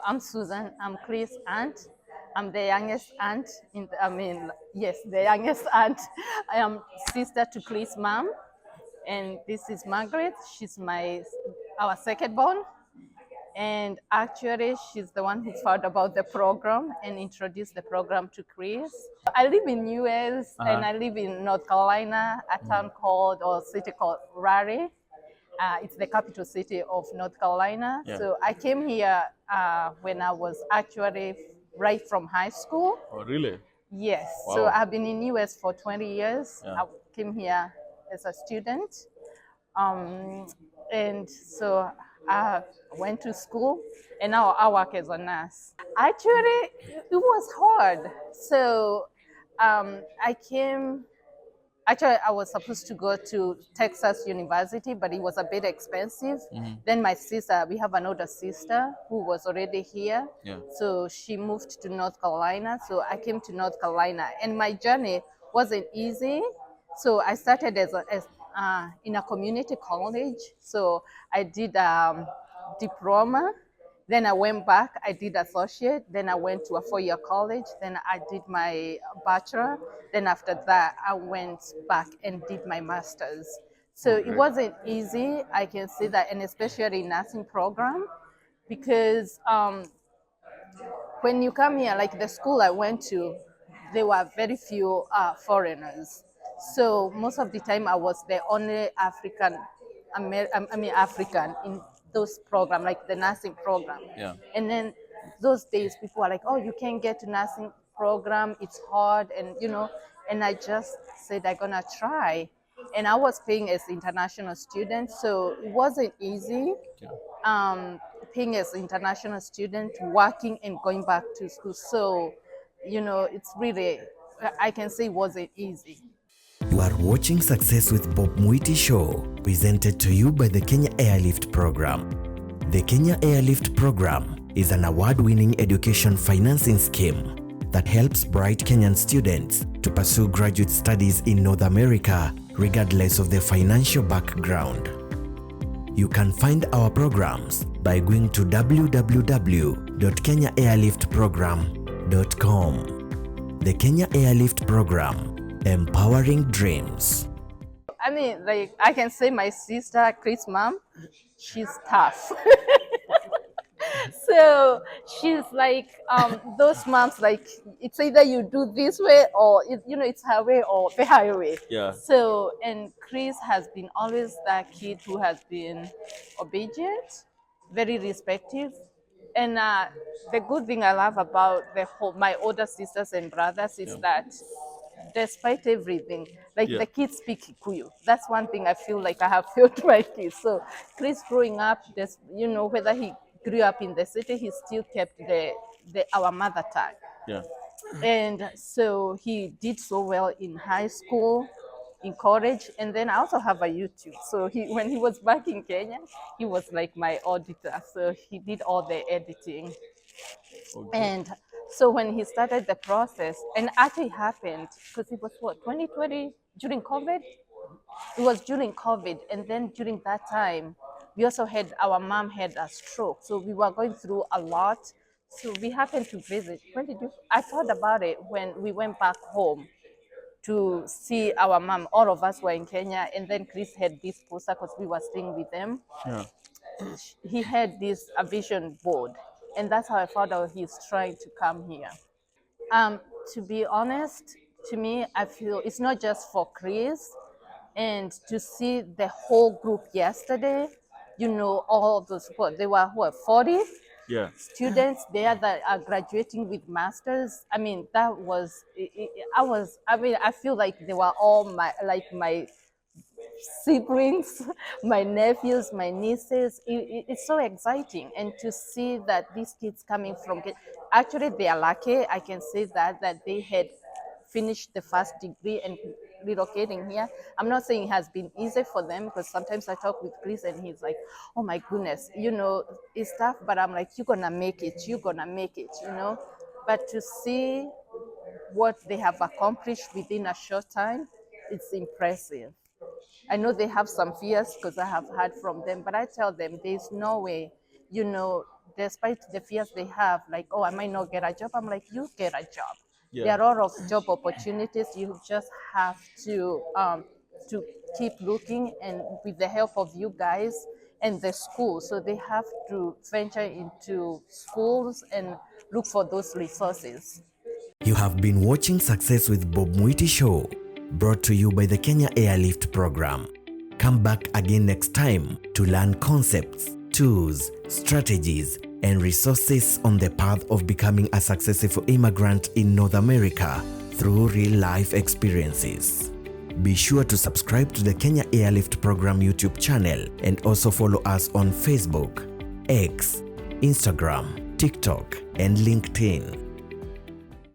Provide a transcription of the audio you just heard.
I'm Susan. I'm Chris' aunt. I'm the youngest aunt. Yes, the youngest aunt. I am sister to Chris' mom, and this is Margaret. She's our second born, and actually, she's the one who found about the program and introduced the program to Chris. I live in US and Uh-huh. I live in North Carolina, a town called or city called Raleigh. It's the capital city of North Carolina. Yeah. So I came here when I was actually right from high school. Oh, really? Yes. So Wow. I've been in US for 20 years. Yeah. I came here as a student. Um, and so I went to school and now I work as a nurse. Actually, it was hard. So I came. Actually, I was supposed to go to Texas University, but it was a bit expensive. Hmm. Then my sister, we have an older sister who was already here. Yeah. So she moved to North Carolina. So I came to North Carolina. And my journey wasn't easy. So I started in a community college. So I did diploma. Then I went back, I did associate, then I went to a 4-year college, then I did my bachelor, then after that I went back and did my master's. So Oh, it great. wasn't easy, I can say that, and especially nursing program, because when you come here, like the school I went to, there were very few foreigners. So most of the time I was the only African in those programs, like the nursing program. Yeah. And then those days people were like, oh, you can't get to nursing program, it's hard, and and I just said I'm gonna try. And I was paying as international student, so it wasn't easy Yeah. um, paying as international student, working and going back to school. So, it's really, I can say it wasn't easy. You are watching Success with Bob Mwiti Show, presented to you by the Kenya Airlift Program. The Kenya Airlift Program is an award-winning education financing scheme that helps bright Kenyan students to pursue graduate studies in North America, regardless of their financial background. You can find our programs by going to www.kenyaairliftprogram.com. The Kenya Airlift Program, empowering dreams. Like, I can say my sister, Chris' mom, she's tough. So she's like those moms, like it's either you do this way or it's her way or the highway. Yeah. So, and Chris has been always that kid who has been obedient, very respectful, and the good thing I love about my older sisters and brothers is Yeah. that despite everything, like Yeah. the kids speak Kikuyu. That's one thing I feel like I have failed my kids. So Chris growing up, whether he grew up in the city, he still kept our mother tongue. Yeah. And so he did so well in high school, in college, and then I also have a YouTube. So when he was back in Kenya, he was like my auditor. So he did all the editing. Okay. And so when he started the process, and actually happened because it was 2020 during COVID? It was during COVID. And then during that time, we also had our mom had a stroke. So we were going through a lot. So we happened to visit. I thought about it when we went back home to see our mom. All of us were in Kenya. And then Chris had this poster because we were staying with them. Yeah. He had this a vision board, and that's how I found out he's trying to come here. To be honest, to me, I feel it's not just for Chris, and to see the whole group yesterday, all those they were 40 Yeah. students there that are graduating with masters. I mean, that was I feel like they were all my siblings, my nephews, my nieces. It's so exciting, and to see that these kids coming from actually they are lucky. I can say that they had finished the first degree and relocating here. I'm not saying it has been easy for them because sometimes I talk with Chris and he's like, "Oh my goodness, it's tough," but I'm like, "You're gonna make it. You're gonna make it," But to see what they have accomplished within a short time, it's impressive. I know they have some fears because I have heard from them, but I tell them there's no way, despite the fears they have, like, oh, I might not get a job, I'm like, you get a job. Yeah. There are a lot of job opportunities. You just have to keep looking, and with the help of you guys and the school, so they have to venture into schools and look for those resources. You have been watching Success with Bob Mwiti Show, brought to you by the Kenya Airlift Program. Come back again next time to learn concepts, tools, strategies, and resources on the path of becoming a successful immigrant in North America through real-life experiences. Be sure to subscribe to the Kenya Airlift Program YouTube channel and also follow us on Facebook, X, Instagram, TikTok, and LinkedIn.